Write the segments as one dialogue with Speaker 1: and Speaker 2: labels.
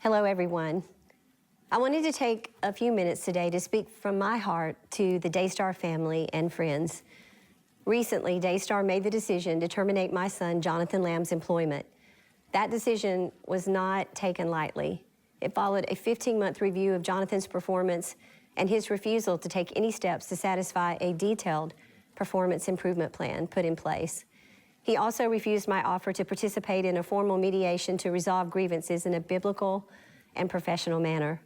Speaker 1: Hello, everyone. I wanted to take a few minutes today to speak from my heart to the Daystar family and friends. Recently, Daystar made the decision to terminate my son, Jonathan Lam's employment. That decision was not taken lightly. It followed a 15-month review of Jonathan's performance and his refusal to take any steps to satisfy a detailed performance improvement plan put in place. He also refused my offer to participate in a formal mediation to resolve grievances in a biblical and professional manner.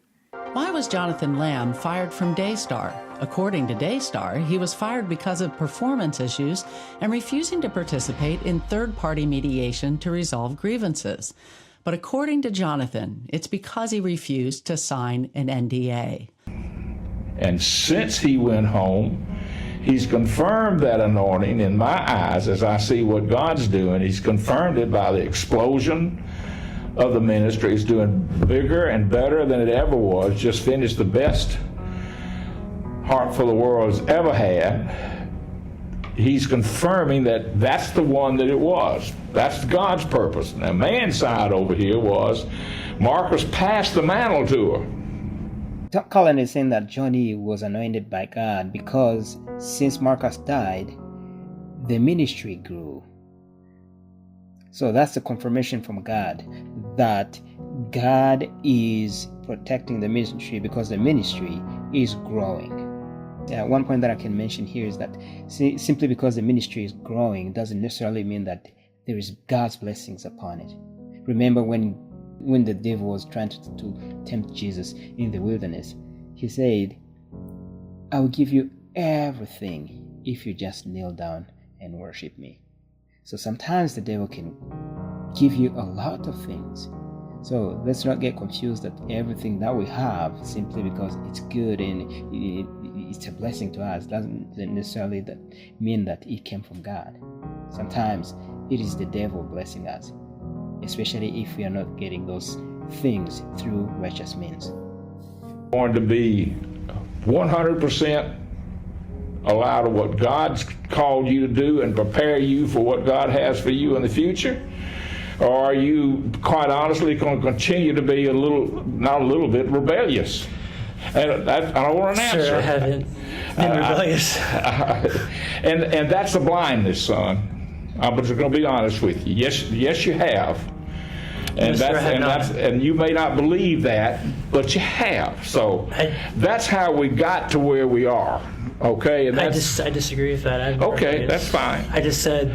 Speaker 2: Why was Jonathan Lam fired from Daystar? According to Daystar, he was fired because of performance issues and refusing to participate in third-party mediation to resolve grievances. But according to Jonathan, it's because he refused to sign an NDA.
Speaker 3: And since he went home, he's confirmed that anointing in my eyes as I see what God's doing. He's confirmed it by the explosion of the ministry. He's doing bigger and better than it ever was. Just finished the best Heart for the World has ever had. He's confirming that that's the one that it was. That's God's purpose. Now, man's side over here was Marcus passed the mantle to her.
Speaker 4: Colin is saying that Johnny was anointed by God because since Marcus died, the ministry grew. So that's the confirmation from God that God is protecting the ministry because the ministry is growing. One point that I can mention here is that simply because the ministry is growing doesn't necessarily mean that there is God's blessings upon it. Remember when the devil was trying to tempt Jesus in the wilderness, he said, I will give you everything if you just kneel down and worship me. So sometimes the devil can give you a lot of things. So let's not get confused that everything that we have, simply because it's good and it's a blessing to us, doesn't necessarily mean that it came from God. Sometimes it is the devil blessing us, especially if we are not getting those things through righteous means.
Speaker 3: Going to be 100% allow to what God's called you to do and prepare you for what God has for you in the future? Or are you, quite honestly, going to continue to be not a little bit rebellious? And I don't want an answer.
Speaker 5: Sir, I haven't been rebellious.
Speaker 3: And that's a blindness, son. I'm just going to be honest with you. Yes, you have. And you may not believe that, but you have. So that's how we got to where we are. Okay, and
Speaker 5: I disagree with that.
Speaker 3: Okay, that's fine.
Speaker 5: I just said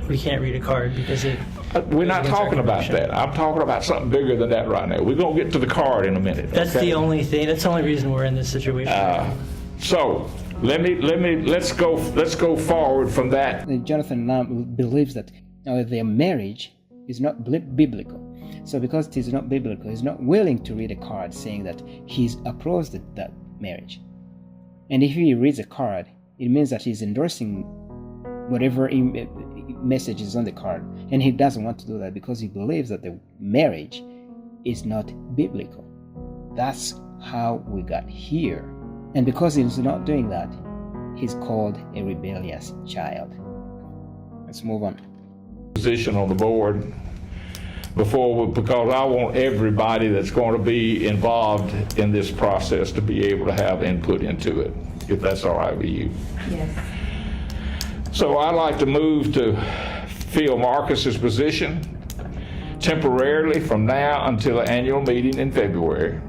Speaker 5: we can't read a card because it.
Speaker 3: We're not talking about that. I'm talking about something bigger than that right now. We're gonna get to the card in a minute.
Speaker 5: That's the only thing. That's the only reason we're in this situation.
Speaker 3: So let's go forward from that.
Speaker 4: Jonathan Lam believes that their marriage is not biblical. So because it is not biblical, he's not willing to read a card saying that he's opposed that marriage. And if he reads a card, it means that he's endorsing whatever message is on the card. And he doesn't want to do that because he believes that the marriage is not biblical. That's how we got here. And because he's not doing that, he's called a rebellious child. Let's move on.
Speaker 3: Position on the board because I want everybody that's going to be involved in this process to be able to have input into it, if that's all right with you.
Speaker 1: Yes.
Speaker 3: So I'd like to move to fill Marcus's position temporarily from now until the annual meeting in February.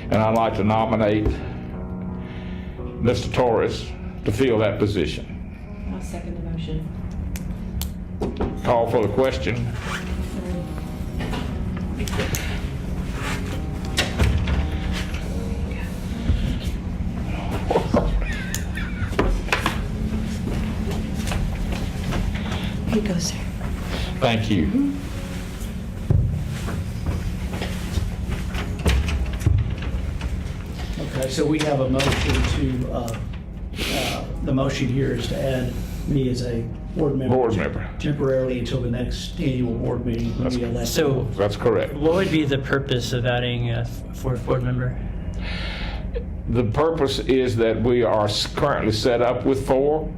Speaker 3: And I'd like to nominate Mr. Torres to fill that position.
Speaker 6: I'll second the motion.
Speaker 3: Call for the question.
Speaker 6: Here you go, sir.
Speaker 3: Thank you.
Speaker 7: Okay, so we have a motion to, the motion here is to add me as a board member. Temporarily until the next annual board meeting when we elect.
Speaker 5: So
Speaker 3: That's correct.
Speaker 5: what would be the purpose of adding a fourth board member?
Speaker 3: The purpose is that we are currently set up with 4,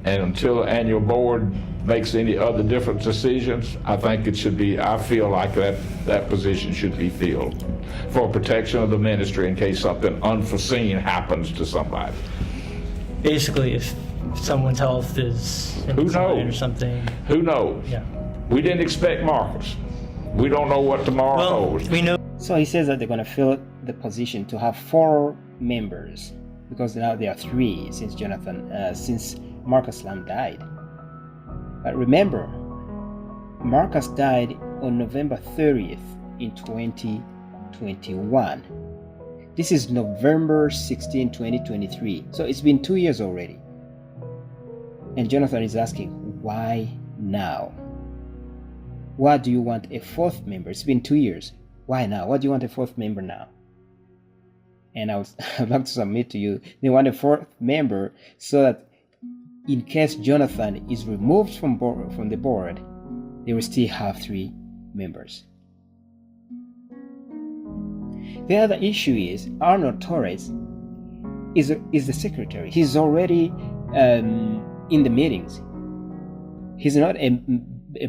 Speaker 3: and until the annual board makes any other different decisions, I think it should be, I feel like that position should be filled for protection of the ministry in case something unforeseen happens to somebody.
Speaker 5: Basically, if someone's health is in
Speaker 3: Who
Speaker 5: decline or
Speaker 3: knows?
Speaker 5: something.
Speaker 3: Who knows?
Speaker 5: Yeah.
Speaker 3: We didn't expect Marcus. We don't know what tomorrow
Speaker 5: Well,
Speaker 3: holds.
Speaker 5: we know.
Speaker 4: So he says that they're going to fill the position to have 4 members, because now there are 3 since Marcus Lam died. But remember, Marcus died on November 30th in 2021. This is November 16, 2023. So it's been 2 years already. And Jonathan is asking, why now? Why do you want a 4th member? It's been 2 years. Why now? Why do you want a 4th member now? And I'd like to submit to you, they want a 4th member so that in case Jonathan is removed from the board, they will still have 3 members. The other issue is Arnold Torres is the secretary. He's already in the meetings. He's not a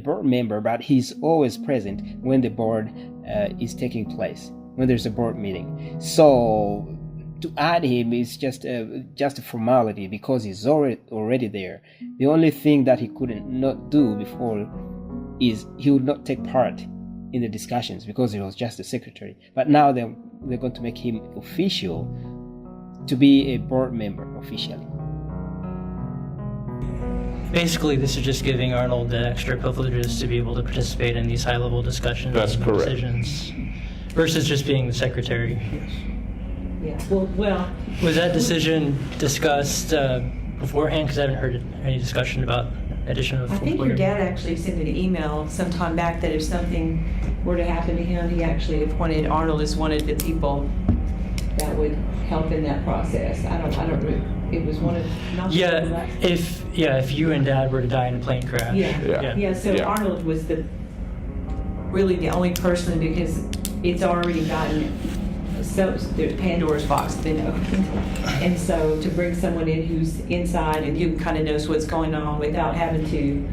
Speaker 4: board member, but he's always present when the board is taking place, when there's a board meeting. So to add him is just a formality because he's already there. The only thing that he couldn't not do before is he would not take part in the discussions because he was just a secretary. But now they're going to make him official to be a board member officially.
Speaker 5: Basically, this is just giving Arnold the extra privileges to be able to participate in these high-level discussions
Speaker 3: That's
Speaker 5: and
Speaker 3: correct.
Speaker 5: decisions, versus just being the secretary.
Speaker 6: Yeah, well,
Speaker 5: Was that decision discussed beforehand? Because I haven't heard any discussion about addition of.
Speaker 6: I think your dad actually sent an email sometime back that if something were to happen to him, he actually appointed Arnold as one of the people that would help in that process. I don't know. It was one of. Not
Speaker 5: Yeah, if you and Dad were to die in a plane crash.
Speaker 6: Yeah. So
Speaker 3: Yeah.
Speaker 6: Arnold was really the only person, because it's already gotten. So Pandora's box has been opened, and so to bring someone in who's inside and who kind of knows what's going on without having to,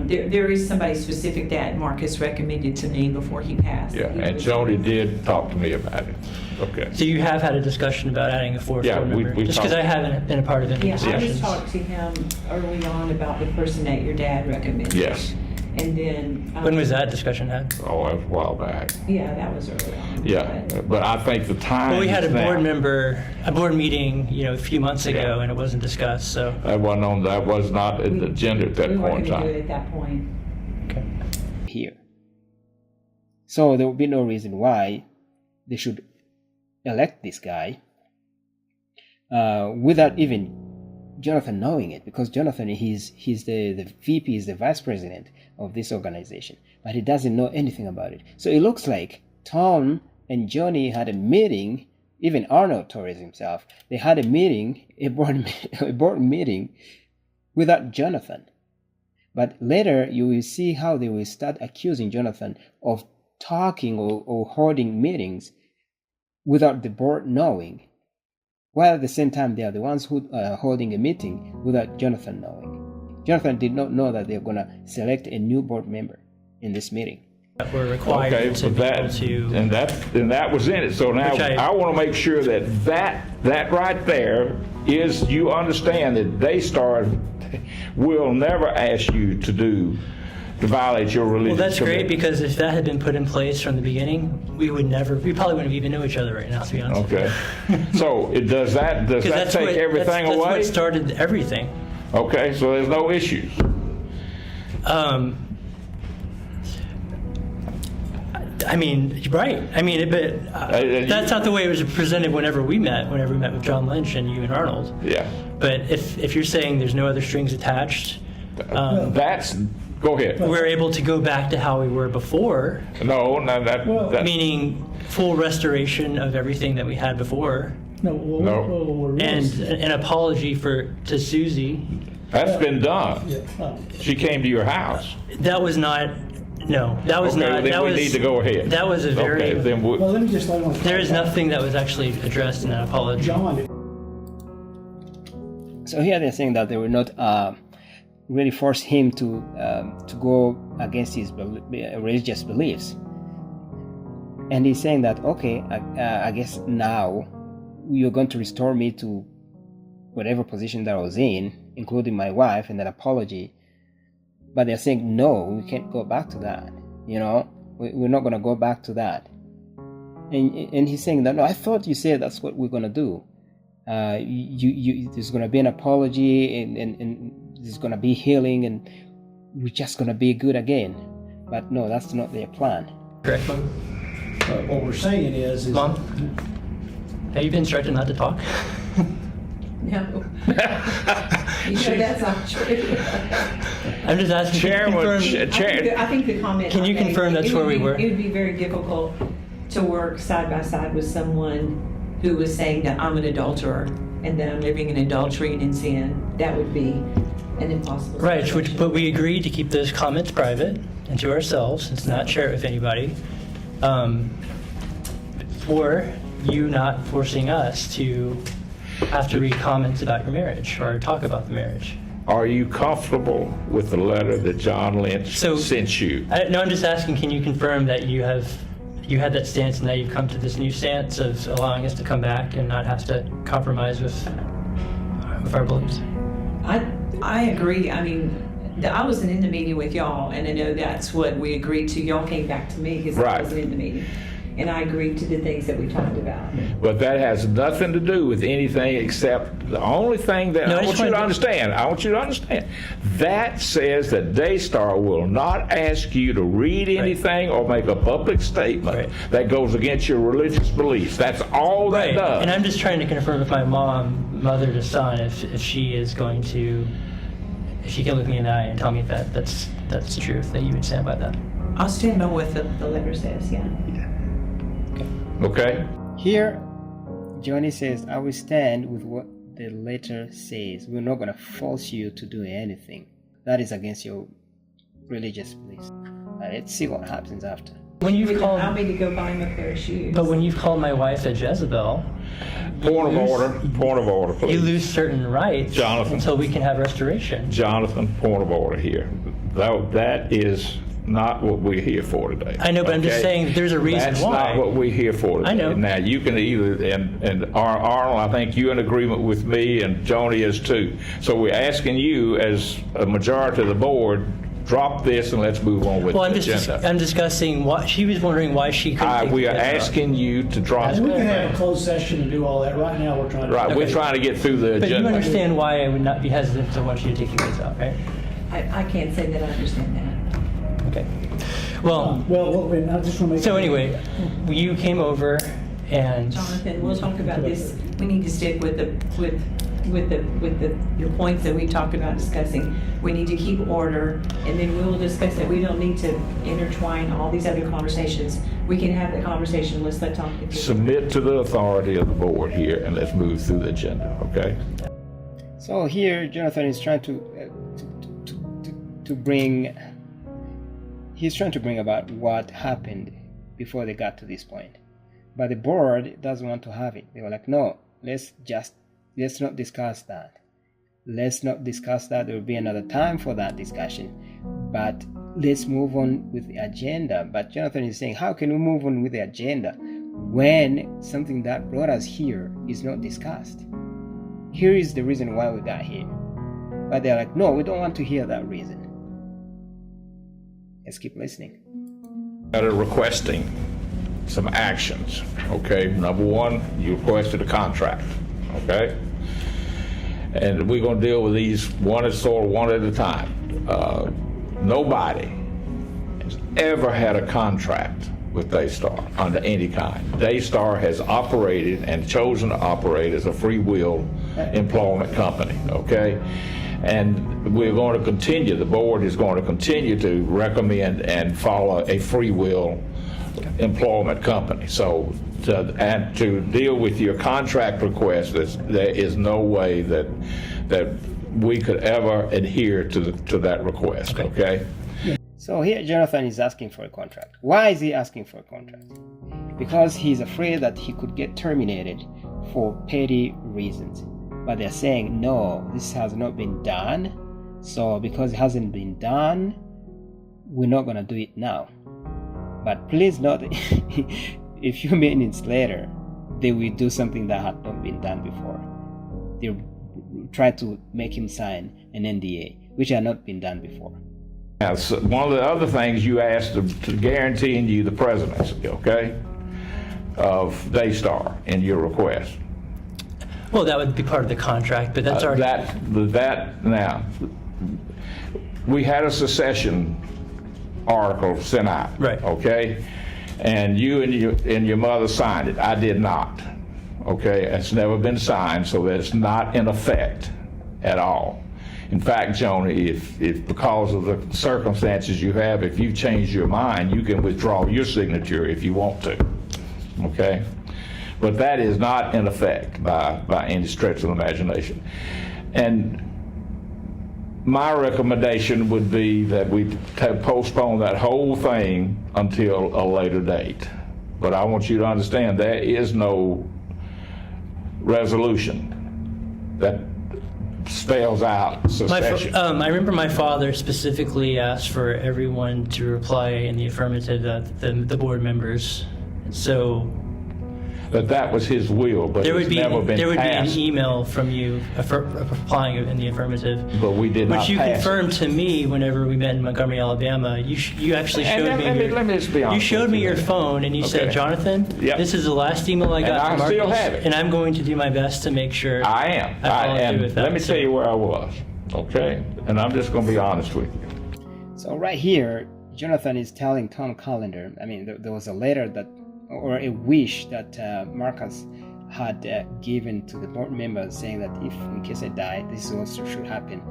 Speaker 6: there is somebody specific that Marcus recommended to me before he passed.
Speaker 3: Yeah, and Joni did talk to me about it. Okay.
Speaker 5: So you have had a discussion about adding a 4th
Speaker 3: Yeah,
Speaker 5: board
Speaker 3: we
Speaker 5: member? Just because I
Speaker 3: talked.
Speaker 5: haven't been a part of any
Speaker 6: Yeah, I
Speaker 5: discussions.
Speaker 6: just talked to him early on about the person that your dad recommended.
Speaker 3: Yes.
Speaker 6: And then.
Speaker 5: When was that discussion had?
Speaker 3: Oh, that was a while back.
Speaker 6: Yeah, that was early on.
Speaker 3: Yeah, but I think the time.
Speaker 5: Well, we had a
Speaker 3: is now.
Speaker 5: board meeting, a few months ago,
Speaker 3: Yeah.
Speaker 5: and it wasn't discussed. So
Speaker 3: That was not in the agenda at that
Speaker 6: We weren't
Speaker 3: point in
Speaker 6: going to do it
Speaker 3: time.
Speaker 6: at that point.
Speaker 5: okay.
Speaker 4: Here. So there will be no reason why they should elect this guy without even Jonathan knowing it, because Jonathan, he's the VP, is the vice president of this organization, but he doesn't know anything about it. So it looks like Tom and Johnny had a meeting, even Arnold Torres himself, they had a meeting, a board meeting without Jonathan. But later you will see how they will start accusing Jonathan of talking or holding meetings without the board knowing, while at the same time they are the ones who are holding a meeting without Jonathan knowing. Jonathan did not know that they're going to select a new board member in this meeting.
Speaker 5: That we're required
Speaker 3: Okay,
Speaker 5: to
Speaker 3: but
Speaker 5: be able to.
Speaker 3: and that was in it. So now
Speaker 5: Which
Speaker 3: I want to make sure that right there is, you understand that Daystar will never ask you to violate your religious
Speaker 5: Well, that's great,
Speaker 3: commitment.
Speaker 5: because if that had been put in place from the beginning, we probably wouldn't even know each other right now, to be honest.
Speaker 3: Okay. So does that
Speaker 5: Because
Speaker 3: take everything
Speaker 5: that's
Speaker 3: away?
Speaker 5: what started everything.
Speaker 3: Okay, so there's no issues.
Speaker 5: I mean, right. I mean, but that's not the way it was presented whenever we met with John Lynch and you and Arnold.
Speaker 3: Yeah.
Speaker 5: But if you're saying there's no other strings attached,
Speaker 3: Go ahead.
Speaker 5: we're able to go back to how we were before,
Speaker 3: No, that
Speaker 5: meaning full restoration of everything that we had before,
Speaker 7: No.
Speaker 5: and an apology to Susie.
Speaker 3: that's been done. She came to your house.
Speaker 5: That was not. No, that was
Speaker 3: Okay,
Speaker 5: not.
Speaker 3: well, then
Speaker 5: that
Speaker 3: we
Speaker 5: was.
Speaker 3: need to go ahead.
Speaker 5: That was a very.
Speaker 3: Okay, then
Speaker 7: Well, let me just.
Speaker 5: There is nothing that was actually addressed in that apology.
Speaker 7: John.
Speaker 4: So here they're saying that they will not really force him to go against his religious beliefs. And he's saying that, okay, I guess now you're going to restore me to whatever position that I was in, including my wife and an apology. But they're saying, no, we can't go back to that. We're not going to go back to that. And he's saying that, no, I thought you said that's what we're going to do. There's going to be an apology and there's going to be healing and we're just going to be good again. But no, that's not their plan.
Speaker 5: Correct, Mom?
Speaker 7: What we're saying is
Speaker 5: Mom, have you been instructed not to talk?
Speaker 6: No. That's not true.
Speaker 5: I'm just asking.
Speaker 6: I think the comment.
Speaker 5: Can you confirm that's where we were?
Speaker 6: It would be very difficult to work side by side with someone who was saying that I'm an adulterer and that I'm living in adultery and in sin. That would be an impossible situation.
Speaker 5: Right, but we agreed to keep those comments private and to ourselves, and to not share it with anybody. Or you not forcing us to have to read comments about your marriage or talk about the marriage.
Speaker 3: Are you comfortable with the letter that John Lynch sent you?
Speaker 5: No, I'm just asking, can you confirm that you had that stance and now you've come to this new stance of allowing us to come back and not have to compromise with our beliefs?
Speaker 6: I agree. I mean, I wasn't in the meeting with y'all, and I know that's what we agreed to. Y'all came back to me because I wasn't in the meeting. And I agreed to the things that we talked about.
Speaker 3: But that has nothing to do with anything except the only thing that I want you to understand. That says that Daystar will not ask you to read anything or make a public statement that goes against your religious beliefs. That's all that does.
Speaker 5: And I'm just trying to confirm with my mom, mother to son, if she is going to, if she can look me in the eye and tell me that that's the truth, that you would stand by that.
Speaker 6: I'll stand by what the letter says, yeah.
Speaker 3: Okay.
Speaker 4: Here, Johnny says, I will stand with what the letter says. We're not going to force you to do anything that is against your religious beliefs. Let's see what happens after.
Speaker 5: When you've called,
Speaker 6: allow me to go buy him a pair of shoes.
Speaker 5: But when you've called my wife a Jezebel,
Speaker 3: Point of order, please.
Speaker 5: You lose certain rights,
Speaker 3: Jonathan,
Speaker 5: until we can have restoration.
Speaker 3: Jonathan, point of order here. That is not what we're here for today.
Speaker 5: I know, but I'm just saying there's a reason
Speaker 3: That's
Speaker 5: why.
Speaker 3: That's not what we're here for today.
Speaker 5: I know.
Speaker 3: Now, you can either, and Arnold, I think you're in agreement with me, and Joni is too. So we're asking you, as a majority of the board, drop this and let's move on with the agenda.
Speaker 5: I'm discussing what she was wondering why she couldn't.
Speaker 3: We are asking you to drop it.
Speaker 7: We can have a closed session and do all that. Right now, we're trying to.
Speaker 3: Right, we're trying to get through the agenda.
Speaker 5: But you understand why I would not be hesitant to want you to take your kids out, right?
Speaker 6: I can't say that I understand that.
Speaker 5: Okay. Well,
Speaker 7: I just want to make.
Speaker 5: So anyway, you came over and.
Speaker 6: Jonathan, we'll talk about this. We need to stick with the points that we talked about discussing. We need to keep order, and then we'll discuss it. We don't need to intertwine all these other conversations. We can have the conversation. Let's let talk.
Speaker 3: Submit to the authority of the board here, and let's move through the agenda. Okay.
Speaker 4: So here, Jonathan is trying to bring. He's trying to bring about what happened before they got to this point, but the board doesn't want to have it. They were like, no, let's not discuss that. Let's not discuss that. There will be another time for that discussion, but let's move on with the agenda. But Jonathan is saying, how can we move on with the agenda when something that brought us here is not discussed? Here is the reason why we got here. But they're like, no, we don't want to hear that reason. Let's keep listening.
Speaker 3: Requesting some actions. Okay, number one, you requested a contract. Okay, and we're going to deal with these one at a time. Nobody has ever had a contract with Daystar under any kind. Daystar has operated and chosen to operate as a free will employment company. Okay. And we're going to continue, the board is going to continue to recommend and follow a free will employment company. So to deal with your contract request, there is no way that we could ever adhere to that request, okay?
Speaker 4: So here Jonathan is asking for a contract. Why is he asking for a contract? Because he's afraid that he could get terminated for petty reasons. But they're saying, no, this has not been done. So because it hasn't been done, we're not going to do it now. But please note, a few minutes later, they will do something that had not been done before. They try to make him sign an NDA, which had not been done before.
Speaker 3: Now, so one of the other things you asked to guaranteeing you the presidency, okay, of Daystar in your request.
Speaker 5: Well, that would be part of the contract, but that's already...
Speaker 3: Now, we had a secession article sent out,
Speaker 5: right?
Speaker 3: Okay, and you and your mother signed it. I did not. Okay, it's never been signed, so that it's not in effect at all. In fact, Joni, if because of the circumstances you have, if you've changed your mind, you can withdraw your signature if you want to. Okay, but that is not in effect by any stretch of the imagination. And my recommendation would be that we postpone that whole thing until a later date. But I want you to understand there is no resolution that spells out secession.
Speaker 5: I remember my father specifically asked for everyone to reply in the affirmative, the board members. So
Speaker 3: that was his will, but it's never been passed.
Speaker 5: There would be an email from you replying in the affirmative.
Speaker 3: But we did not pass
Speaker 5: which you confirmed to me whenever we met in Montgomery, Alabama. You actually showed me.
Speaker 3: Let me just be honest.
Speaker 5: You showed me your phone and you said, Jonathan, this is the last email I got.
Speaker 3: And
Speaker 5: from
Speaker 3: I still
Speaker 5: Marcus,
Speaker 3: have it.
Speaker 5: And I'm going to do my best to make sure.
Speaker 3: I am. And let me tell you where I was. Okay, and I'm just going to be honest with you.
Speaker 4: So right here, Jonathan is telling Tom Callender. I mean, there was a letter that, or a wish that Marcus had given to the board members, saying that if in case I die, this is what should happen,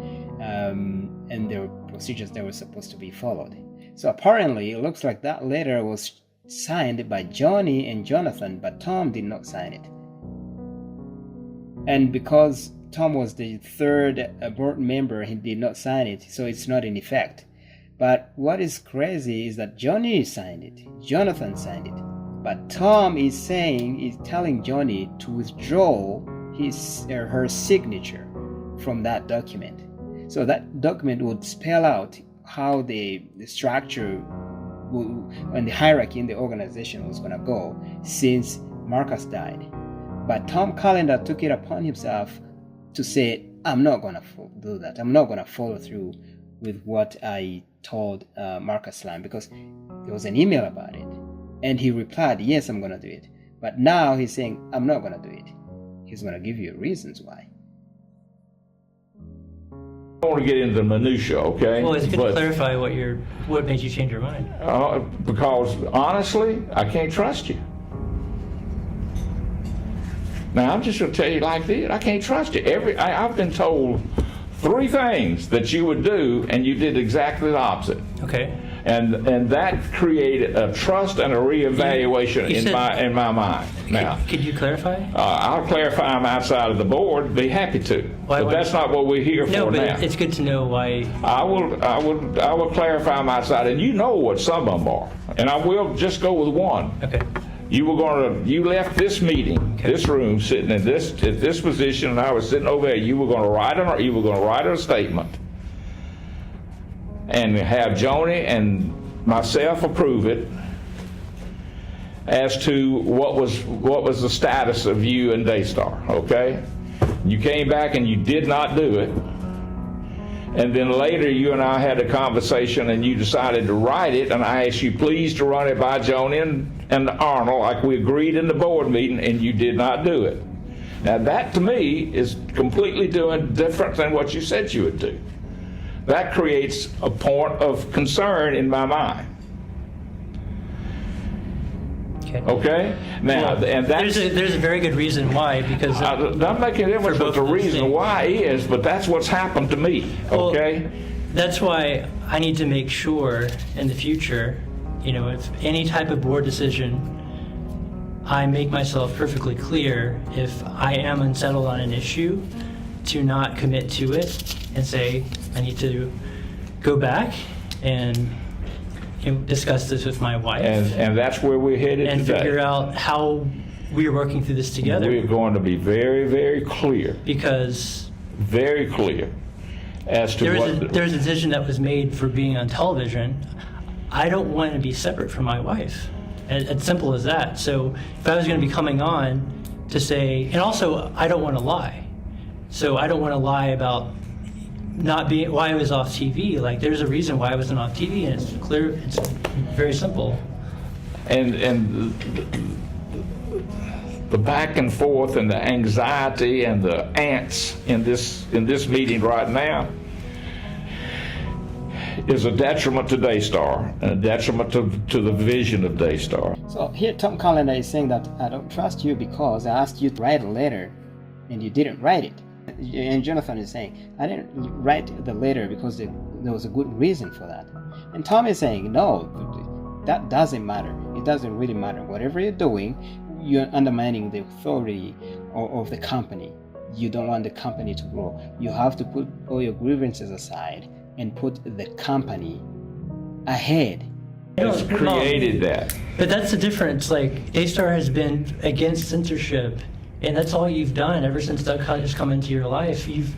Speaker 4: and there were procedures that were supposed to be followed. So apparently, it looks like that letter was signed by Johnny and Jonathan, but Tom did not sign it. And because Tom was the third board member, he did not sign it, so it's not in effect. But what is crazy is that Johnny signed it, Jonathan signed it. But Tom is telling Johnny to withdraw her signature from that document. So that document would spell out how the structure and the hierarchy in the organization was going to go since Marcus died. But Tom Callender took it upon himself to say, I'm not going to do that. I'm not going to follow through with what I told Marcus Lam, because there was an email about it. And he replied, yes, I'm going to do it. But now he's saying, I'm not going to do it. He's going to give you reasons why.
Speaker 3: I don't want to get into the minutiae, okay?
Speaker 5: Well, it's good to clarify what made you change your mind.
Speaker 3: Because honestly, I can't trust you. Now, I'm just going to tell you like this. I can't trust you. I've been told 3 things that you would do, and you did exactly the opposite.
Speaker 5: Okay.
Speaker 3: And that created a trust and a reevaluation in my mind. Now,
Speaker 5: could you clarify?
Speaker 3: I'll clarify. I'm outside of the board. Be happy to. But that's not what we're here for now.
Speaker 5: No, but it's good to know why.
Speaker 3: I will clarify my side, and you know what some of them are, and I will just go with one.
Speaker 5: Okay.
Speaker 3: You left this meeting, this room, sitting in this position, and I was sitting over there. You were going to write a statement, and have Joni and myself approve it as to what was the status of you and Daystar. Okay, you came back and you did not do it. And then later you and I had a conversation and you decided to write it, and I asked you please to run it by Joni and Arnold like we agreed in the board meeting, and you did not do it. Now that to me is completely doing different than what you said you would do. That creates a point of concern in my mind. Okay. Now, and that's
Speaker 5: there's a very good reason why, because
Speaker 3: I'm making a difference what the reason why is, but that's what's happened to me. Okay.
Speaker 5: Well, that's why I need to make sure in the future, if any type of board decision, I make myself perfectly clear if I am unsettled on an issue, to not commit to it and say I need to go back and discuss this with my wife,
Speaker 3: and that's where we're headed
Speaker 5: and
Speaker 3: today.
Speaker 5: Figure out how we're working through this together.
Speaker 3: We're going to be very, very clear.
Speaker 5: Because
Speaker 3: very clear. as to
Speaker 5: There's a decision that was made for being on television. I don't want to be separate from my wife. As simple as that. So if I was going to be coming on to say, and also I don't want to lie. So I don't want to lie about not being, why I was off TV. Like, there's a reason why I wasn't off TV, and it's clear, it's very simple.
Speaker 3: And the back and forth and the anxiety and the ants in this meeting right now is a detriment to Daystar and a detriment to the vision of Daystar.
Speaker 4: So here Tom Callender is saying that I don't trust you because I asked you to write a letter and you didn't write it. And Jonathan is saying, I didn't write the letter because there was a good reason for that. And Tom is saying, no, that doesn't matter. It doesn't really matter. Whatever you're doing, you're undermining the authority of the company. You don't want the company to grow. You have to put all your grievances aside and put the company ahead.
Speaker 3: It's created that.
Speaker 5: But that's the difference. Like, Daystar has been against censorship, and that's all you've done ever since Doug Hutt has come into your life. You've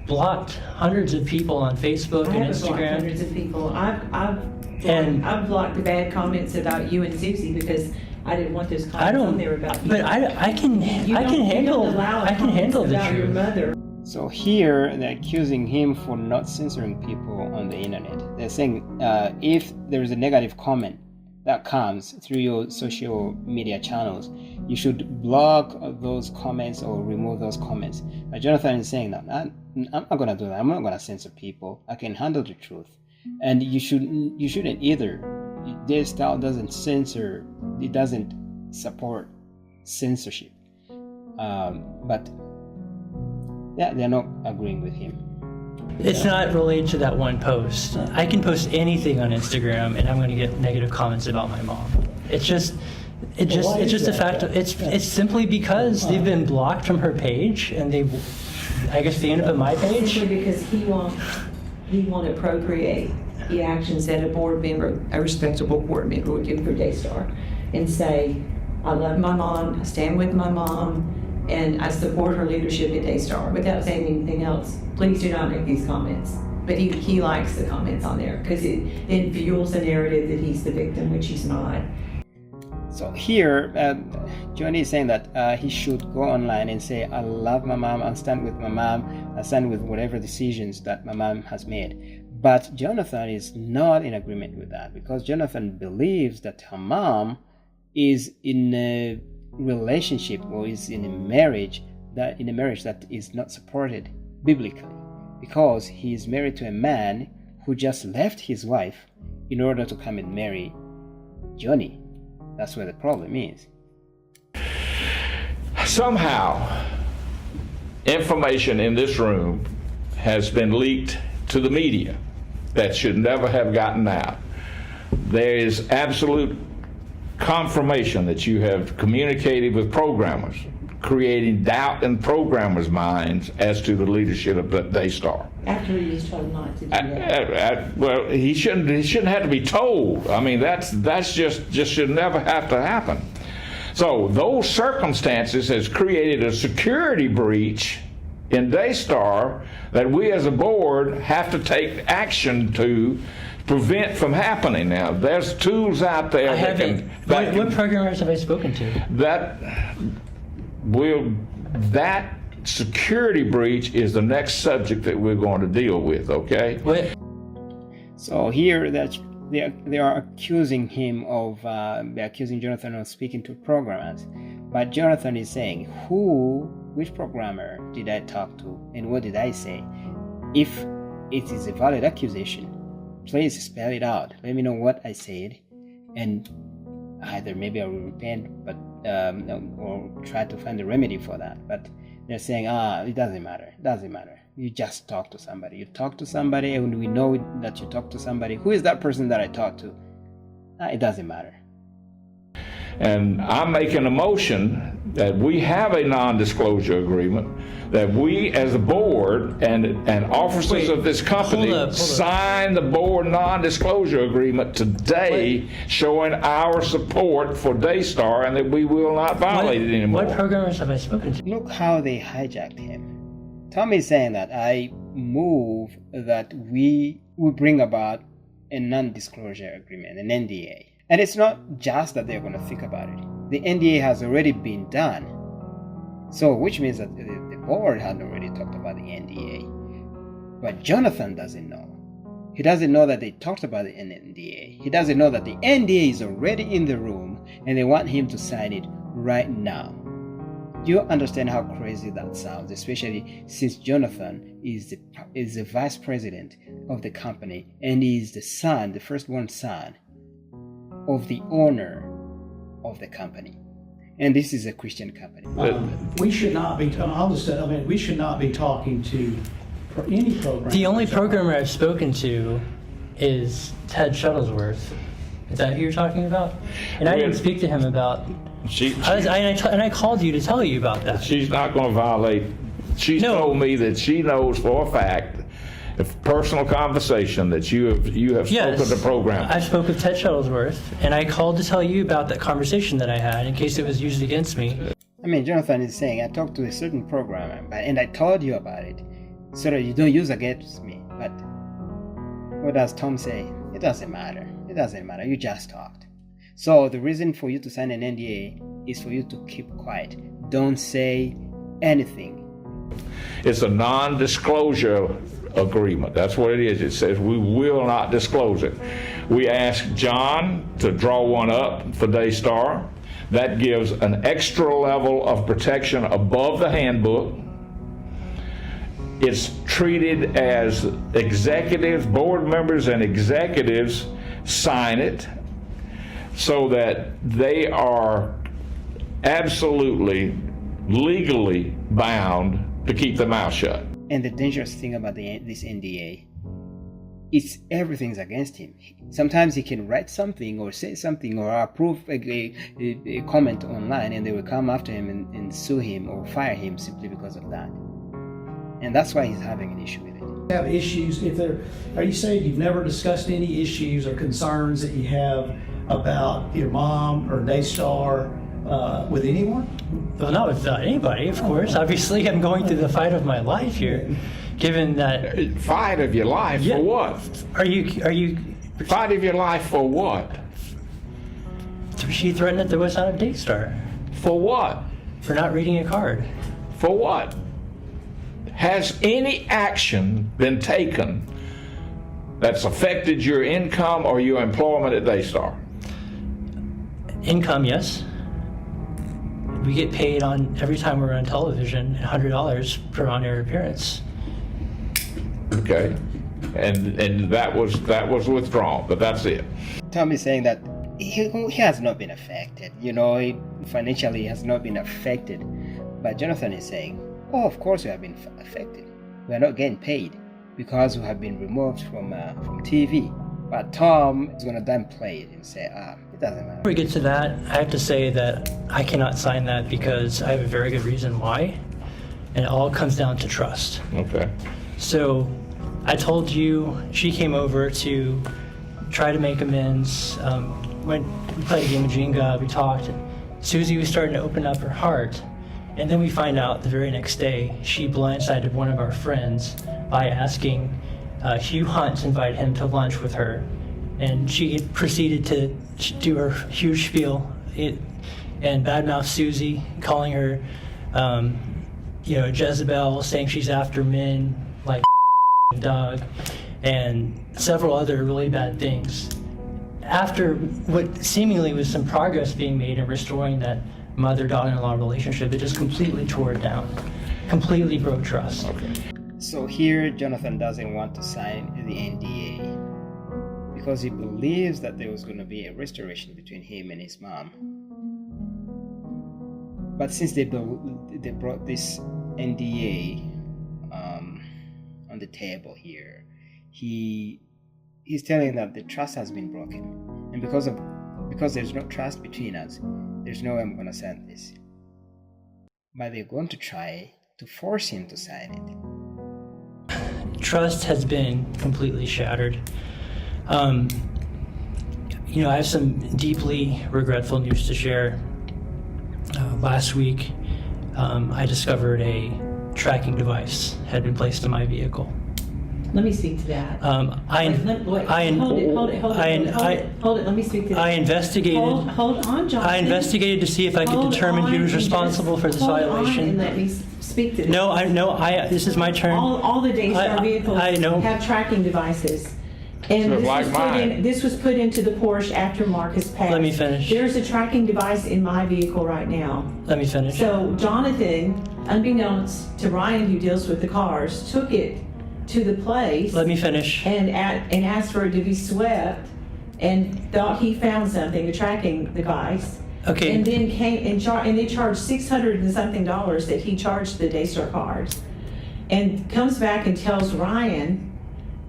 Speaker 5: blocked hundreds of people on Facebook and Instagram.
Speaker 6: Blocked hundreds of people. I've blocked the bad comments about you and Susie because I didn't want those comments on there about you.
Speaker 5: But I can handle the
Speaker 6: about your
Speaker 5: truth.
Speaker 6: mother.
Speaker 4: So here they're accusing him for not censoring people on the internet. They're saying if there is a negative comment that comes through your social media channels, you should block those comments or remove those comments. But Jonathan is saying that I'm not going to do that. I'm not going to censor people. I can handle the truth. And you shouldn't either. Daystar doesn't censor. It doesn't support censorship. But yeah, they're not agreeing with him.
Speaker 5: It's not related to that one post. I can post anything on Instagram and I'm going to get negative comments about my mom. It's just a fact. It's simply because they've been blocked from her page, and I guess they end up at my page.
Speaker 6: Simply because he won't appropriate the actions that a respectable board member would do for Daystar, and say, I love my mom, I stand with my mom, and I support her leadership at Daystar, without saying anything else. Please do not make these comments. But he likes the comments on there because it fuels the narrative that he's the victim, which he's not.
Speaker 4: So here, Johnny is saying that he should go online and say, I love my mom, I stand with my mom, I stand with whatever decisions that my mom has made. But Jonathan is not in agreement with that, because Jonathan believes that her mom is in a relationship or is in a marriage that is not supported biblically, because he is married to a man who just left his wife in order to come and marry Johnny. That's where the problem is.
Speaker 3: Somehow, information in this room has been leaked to the media that should never have gotten out. There is absolute confirmation that you have communicated with programmers, creating doubt in programmers' minds as to the leadership of Daystar.
Speaker 6: After he was told not to do that.
Speaker 3: Well, he shouldn't have to be told. I mean, that's just should never have to happen. So those circumstances has created a security breach in Daystar that we as a board have to take action to prevent from happening. Now, there's tools out there
Speaker 5: what programmers have I spoken to?
Speaker 3: That security breach is the next subject that we're going to deal with, okay?
Speaker 5: What?
Speaker 4: So here that they are accusing him of they're accusing Jonathan of speaking to programmers, but Jonathan is saying, which programmer did I talk to and what did I say? If it is a valid accusation, please spell it out. Let me know what I said, and either maybe I will repent, but or try to find a remedy for that. But they're saying, it doesn't matter. It doesn't matter. You just talk to somebody. You talk to somebody, and we know that you talk to somebody. Who is that person that I talked to? It doesn't matter.
Speaker 3: And I'm making a motion that we have a non-disclosure agreement, that we as a board and officers of this company sign the board non-disclosure agreement today, showing our support for Daystar and that we will not violate it anymore.
Speaker 5: What programmers have I spoken to?
Speaker 4: Look how they hijacked him. Tommy is saying that I move that we will bring about a non-disclosure agreement, an NDA. And it's not just that they're going to think about it. The NDA has already been done. So, which means that the board had already talked about the NDA. But Jonathan doesn't know. He doesn't know that they talked about the NDA. He doesn't know that the NDA is already in the room and they want him to sign it right now. Do you understand how crazy that sounds? Especially since Jonathan is the vice president of the company and he is the son, the firstborn son of the owner of the company. And this is a Christian company.
Speaker 7: We should not be. We should not be talking to any program.
Speaker 5: The only programmer I've spoken to is Ted Shuttlesworth. Is that who you're talking about? And I didn't speak to him about. I called you to tell you about that.
Speaker 3: She's not going to violate. She's told me that she knows for a fact, a personal conversation, that you have spoken to the program.
Speaker 5: I spoke with Ted Shuttlesworth, and I called to tell you about that conversation that I had in case it was used against me.
Speaker 4: I mean, Jonathan is saying, I talked to a certain programmer, and I told you about it, so that you don't use against me. But what does Tom say? It doesn't matter. It doesn't matter. You just talked. So the reason for you to sign an NDA is for you to keep quiet. Don't say anything.
Speaker 3: It's a non-disclosure agreement. That's what it is. It says we will not disclose it. We asked John to draw one up for Daystar. That gives an extra level of protection above the handbook. It's treated as executives, board members and executives sign it so that they are absolutely legally bound to keep their mouth shut.
Speaker 4: And the dangerous thing about this NDA is everything's against him. Sometimes he can write something or say something or approve a comment online, and they will come after him and sue him or fire him simply because of that. And that's why he's having an issue with it.
Speaker 7: Have issues? Are you saying you've never discussed any issues or concerns that you have about your mom or Daystar with anyone?
Speaker 5: Well, not with anybody, of course. Obviously, I'm going through the fight of my life here, given that.
Speaker 3: Fight of your life for what?
Speaker 5: Are you?
Speaker 3: Fight of your life for what?
Speaker 5: She threatened to throw us out of Daystar.
Speaker 3: For what?
Speaker 5: For not reading a card.
Speaker 3: For what? Has any action been taken that's affected your income or your employment at Daystar?
Speaker 5: Income, yes. We get paid on every time we're on television, $100 per on-air appearance.
Speaker 3: Okay, and that was withdrawn, but that's it.
Speaker 4: Tom is saying that he has not been affected. He financially has not been affected. But Jonathan is saying, oh, of course we have been affected. We are not getting paid because we have been removed from TV. But Tom is going to downplay it and say, it doesn't matter.
Speaker 5: Before we get to that, I have to say that I cannot sign that because I have a very good reason why. And it all comes down to trust.
Speaker 3: Okay.
Speaker 5: So I told you she came over to try to make amends. When we played a game of Jenga, we talked. Susie was starting to open up her heart. And then we find out the very next day, she blindsided one of our friends by asking Hugh Hunt to invite him to lunch with her. And she proceeded to do her huge spiel and badmouth Susie, calling her, Jezebel, saying she's after men like dog, and several other really bad things. After what seemingly was some progress being made in restoring that mother-daughter-in-law relationship, it just completely tore it down, completely broke trust.
Speaker 3: Okay.
Speaker 4: So here, Jonathan doesn't want to sign the NDA because he believes that there was going to be a restoration between him and his mom. But since they brought this NDA on the table here, he's telling that the trust has been broken, and because there's no trust between us, there's no way I'm going to sign this. But they're going to try to force him to sign it.
Speaker 5: Trust has been completely shattered. I have some deeply regretful news to share. Last week, I discovered a tracking device had been placed in my vehicle.
Speaker 6: Let me speak to that.
Speaker 5: Hold it.
Speaker 6: Let me speak to that.
Speaker 5: I investigated.
Speaker 6: Hold on, Jonathan.
Speaker 5: I investigated to see if I could
Speaker 6: Hold
Speaker 5: determine who
Speaker 6: on
Speaker 5: was
Speaker 6: and
Speaker 5: responsible
Speaker 6: just
Speaker 5: for this
Speaker 6: hold on
Speaker 5: violation.
Speaker 6: and let me speak to this.
Speaker 5: This is my turn.
Speaker 6: All the Daystar vehicles
Speaker 5: I know.
Speaker 6: have tracking devices. And
Speaker 3: So like mine.
Speaker 6: this was put into the Porsche after Marcus passed.
Speaker 5: Let me finish.
Speaker 6: There's a tracking device in my vehicle right now.
Speaker 5: Let me finish.
Speaker 6: So Jonathan, unbeknownst to Ryan, who deals with the cars, took it to the place
Speaker 5: Let me finish.
Speaker 6: and asked for it to be swept and thought he found something, a tracking device.
Speaker 5: Okay.
Speaker 6: And then came and they charged $600 and something that he charged the Daystar cars. And comes back and tells Ryan,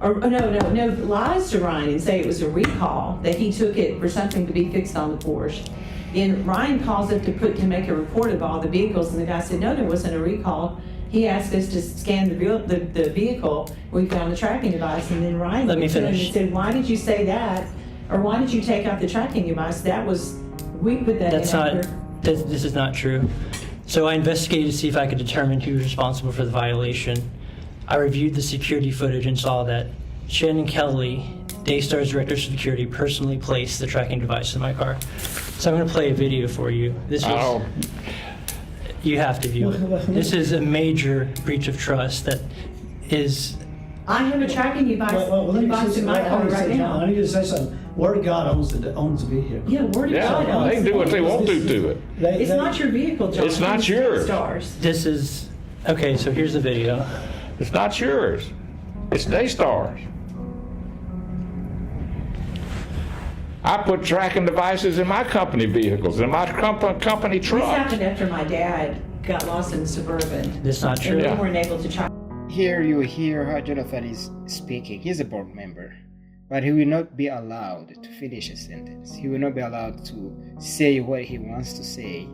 Speaker 6: lies to Ryan and say it was a recall, that he took it for something to be fixed on the Porsche. Then Ryan calls up to make a report of all the vehicles, and the guy said, no, there wasn't a recall. He asked us to scan the vehicle. We found the tracking device, and then Ryan
Speaker 5: Let me
Speaker 6: looked at him
Speaker 5: finish.
Speaker 6: and said, why did you say that? Or why did you take out the tracking device? We put that
Speaker 5: That's
Speaker 6: in
Speaker 5: not.
Speaker 6: after.
Speaker 5: This is not true. So I investigated to see if I could determine who was responsible for the violation. I reviewed the security footage and saw that Shannon Kelly, Daystar's director of security, personally placed the tracking device in my car. So I'm going to play a video for you. You have to view it. This is a major breach of trust that is.
Speaker 6: I have a tracking device in my car right now.
Speaker 7: I need to say something. Word of God owns the vehicle.
Speaker 6: Yeah, word of God.
Speaker 3: Yeah, they can do what they want to it.
Speaker 6: It's not your vehicle, John.
Speaker 3: It's not yours.
Speaker 6: Stars.
Speaker 5: This is okay. So here's the video.
Speaker 3: It's not yours. It's Daystar's. I put tracking devices in my company vehicles, in my company
Speaker 6: This
Speaker 3: trucks.
Speaker 6: happened after my dad got lost in the Suburban.
Speaker 5: This is not true.
Speaker 6: And
Speaker 3: Yeah.
Speaker 6: we weren't able to track.
Speaker 4: Here you hear how Jonathan is speaking. He's a board member, but he will not be allowed to finish a sentence. He will not be allowed to say what he wants to say.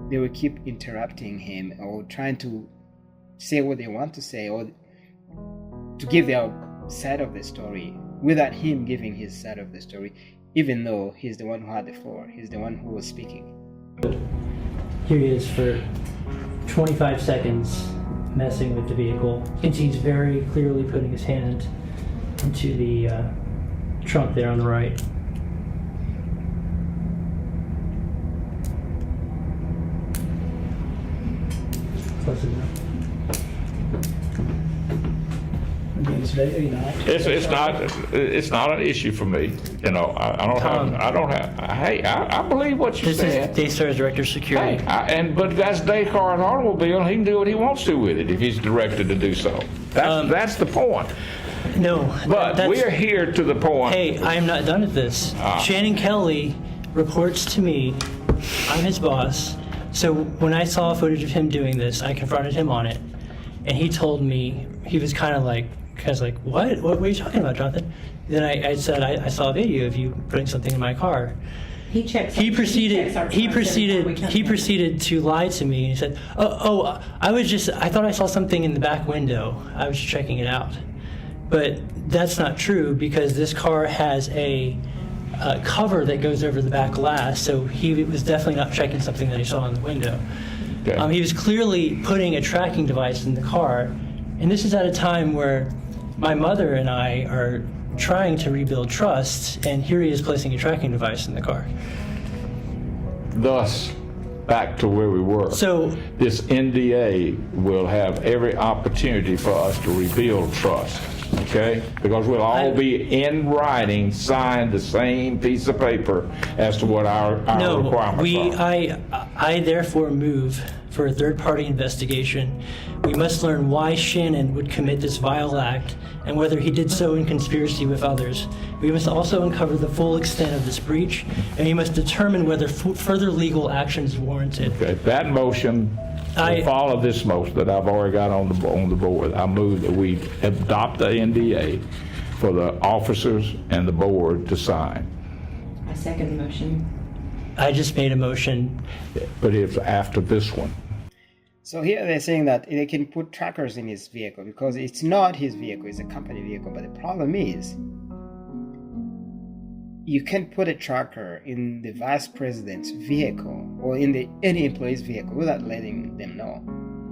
Speaker 4: They will keep interrupting him or trying to say what they want to say or to give their side of the story without him giving his side of the story, even though he's the one who had the floor. He's the one who was speaking.
Speaker 5: Here he is for 25 seconds messing with the vehicle. You can see he's very clearly putting his hand into the trunk there on the right. Close enough.
Speaker 3: It's not an issue for me. You know, I believe what you
Speaker 5: This
Speaker 3: said.
Speaker 5: is Daystar's director of security.
Speaker 3: But that's Daystar's automobile, and he can do what he wants to with it if he's directed to do so. That's the point.
Speaker 5: No,
Speaker 3: But
Speaker 5: that's,
Speaker 3: we are here to the point.
Speaker 5: Hey, I am not done with this. Shannon Kelly reports to me. I'm his boss. So when I saw footage of him doing this, I confronted him on it, and he told me, he was kind of like, what? What are you talking about, Jonathan? Then I said, I saw a video of you putting something in my car.
Speaker 6: He checks.
Speaker 5: He proceeded to lie to me, and he said, I thought I saw something in the back window. I was just checking it out. But that's not true, because this car has a cover that goes over the back glass, so he was definitely not checking something that he saw in the window.
Speaker 3: Okay.
Speaker 5: He was clearly putting a tracking device in the car, and this is at a time where my mother and I are trying to rebuild trust, and here he is placing a tracking device in the car.
Speaker 3: Thus, back to where we were.
Speaker 5: So
Speaker 3: This NDA will have every opportunity for us to rebuild trust, okay? Because we'll all be in writing, signed the same piece of paper as to what our requirements are.
Speaker 5: I therefore move for a third-party investigation. We must learn why Shannon would commit this vile act and whether he did so in conspiracy with others. We must also uncover the full extent of this breach, and we must determine whether further legal action is warranted.
Speaker 3: Okay, that motion will follow this motion that I've already got on the board. I move that we adopt the NDA for the officers and the board to sign.
Speaker 6: I second the motion.
Speaker 5: I just made a motion.
Speaker 3: But it's after this one.
Speaker 4: So here they're saying that they can put trackers in his vehicle because it's not his vehicle, it's a company vehicle. But the problem is, you can't put a tracker in the vice president's vehicle or in any employee's vehicle without letting them know.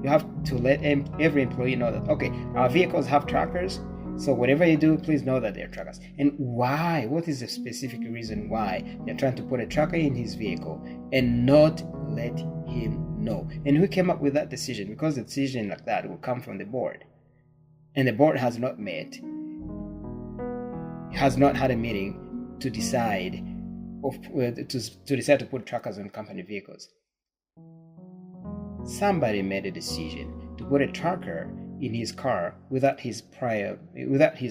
Speaker 4: You have to let every employee know that, okay, our vehicles have trackers, so whatever you do, please know that they're trackers. And why? What is the specific reason why they're trying to put a tracker in his vehicle and not let him know? And who came up with that decision? Because a decision like that will come from the board. And the board has not met, has not had a meeting to decide to put trackers on company vehicles. Somebody made a decision to put a tracker in his car without his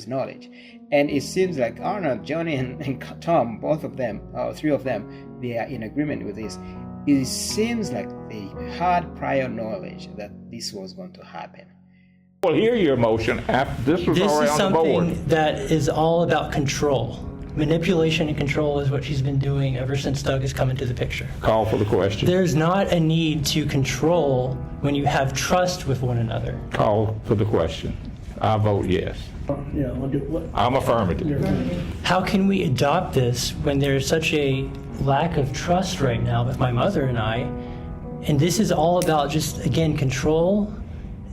Speaker 4: knowledge. And it seems like Arnold, Johnny, and Tom, both of them, or three of them, they are in agreement with this. It seems like they had prior knowledge that this was going to happen.
Speaker 3: Well, hear your motion after this was already on the board.
Speaker 5: This is something that is all about control. Manipulation and control is what she's been doing ever since Doug has come into the picture.
Speaker 3: Call for the question.
Speaker 5: There's not a need to control when you have trust with one another.
Speaker 3: Call for the question. I vote yes. I'm affirmative.
Speaker 5: How can we adopt this when there's such a lack of trust right now with my mother and I? And this is all about just, again, control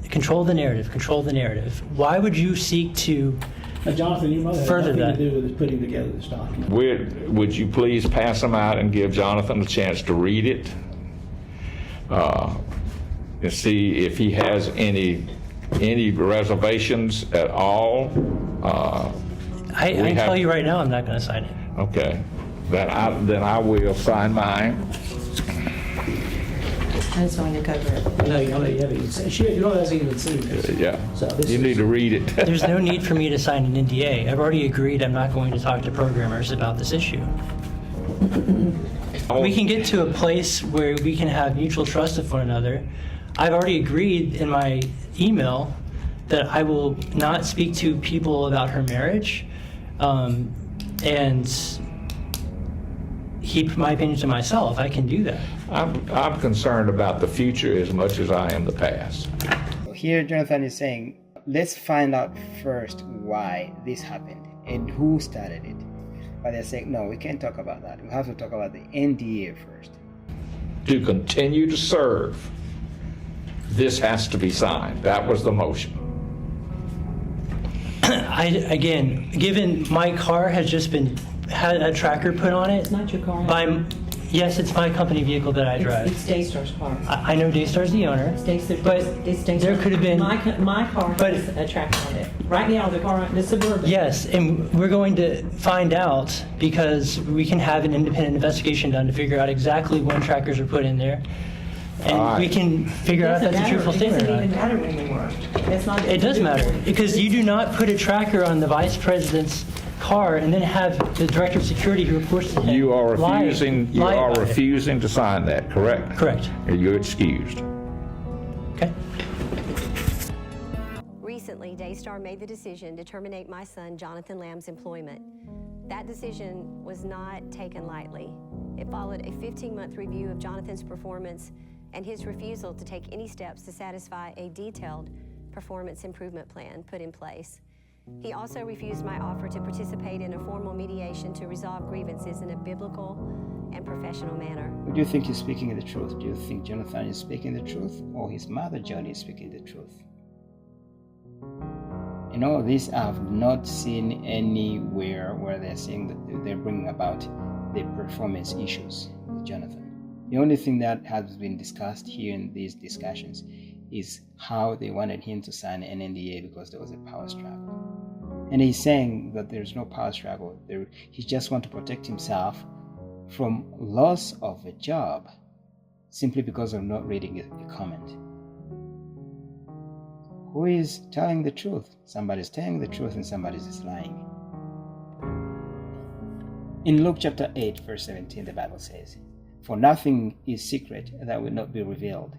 Speaker 5: the narrative. Why would you seek to
Speaker 7: Jonathan, your mother had
Speaker 5: further
Speaker 7: nothing
Speaker 5: that?
Speaker 7: to do with putting together this document.
Speaker 3: Would you please pass them out and give Jonathan a chance to read it and see if he has any reservations at all?
Speaker 5: I can tell you right now I'm not going to sign it.
Speaker 3: Okay. Then I will sign mine.
Speaker 6: I just wanted to cover it.
Speaker 7: No, you don't have even seen this.
Speaker 3: Yeah.
Speaker 7: So this
Speaker 3: You
Speaker 7: is-
Speaker 3: need to read it.
Speaker 5: There's no need for me to sign an NDA. I've already agreed I'm not going to talk to programmers about this issue. We can get to a place where we can have mutual trust with one another. I've already agreed in my email that I will not speak to people about her marriage and keep my opinion to myself. I can do that.
Speaker 3: I'm concerned about the future as much as I am the past.
Speaker 4: Here, Jonathan is saying, let's find out first why this happened and who started it. But they're saying, no, we can't talk about that. We have to talk about the NDA first.
Speaker 3: To continue to serve, this has to be signed. That was the motion.
Speaker 5: Again, given my car has just had a tracker put on it.
Speaker 6: It's not your car.
Speaker 5: Yes, it's my company vehicle that I drive.
Speaker 6: It's Daystar's car.
Speaker 5: I know Daystar's the owner.
Speaker 6: It's Daystar,
Speaker 5: but
Speaker 6: it's Daystar.
Speaker 5: there could have been.
Speaker 6: My car
Speaker 5: but-
Speaker 6: has a tracker on it. Right now, the Suburban.
Speaker 5: Yes, and we're going to find out because we can have an independent investigation done to figure out exactly when trackers are put in there. And
Speaker 3: All right.
Speaker 5: we can figure out if that's a truthful statement or
Speaker 6: It
Speaker 5: not.
Speaker 6: doesn't even matter anymore. That's not.
Speaker 5: It does matter because you do not put a tracker on the vice president's car and then have the director of security who reports to him
Speaker 3: You are
Speaker 5: lie about it.
Speaker 3: refusing to sign that, correct?
Speaker 5: Correct.
Speaker 3: You're excused.
Speaker 5: Okay.
Speaker 1: Recently, Daystar made the decision to terminate my son, Jonathan Lam's employment. That decision was not taken lightly. It followed a 15-month review of Jonathan's performance and his refusal to take any steps to satisfy a detailed performance improvement plan put in place. He also refused my offer to participate in a formal mediation to resolve grievances in a biblical and professional manner.
Speaker 4: Do you think he's speaking the truth? Do you think Jonathan is speaking the truth, or his mother Johnny is speaking the truth? In all this, I've not seen anywhere where they're saying that they're bringing about the performance issues with Jonathan. The only thing that has been discussed here in these discussions is how they wanted him to sign an NDA because there was a power struggle. And he's saying that there's no power struggle. He just wants to protect himself from loss of a job simply because of not reading a comment. Who is telling the truth? Somebody's telling the truth and somebody's lying. In Luke chapter 8, verse 17, the Bible says, "For nothing is secret that will not be revealed,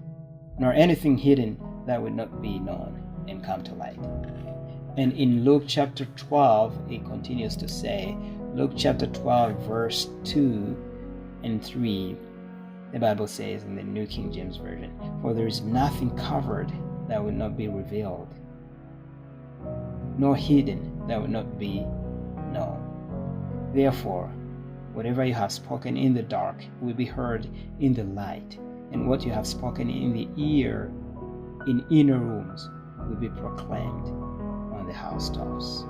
Speaker 4: nor anything hidden that will not be known and come to light." And in Luke chapter 12, it continues to say, Luke chapter 12, verse 2 and 3, the Bible says in the New King James Version, "For there is nothing covered that will not be revealed, nor hidden that will not be known. Therefore, whatever you have spoken in the dark will be heard in the light, and what you have spoken in the ear in inner rooms will be proclaimed on the housetops.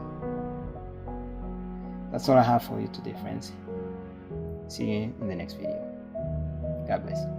Speaker 4: That's all I have for you today, friends. See you in the next video. God bless.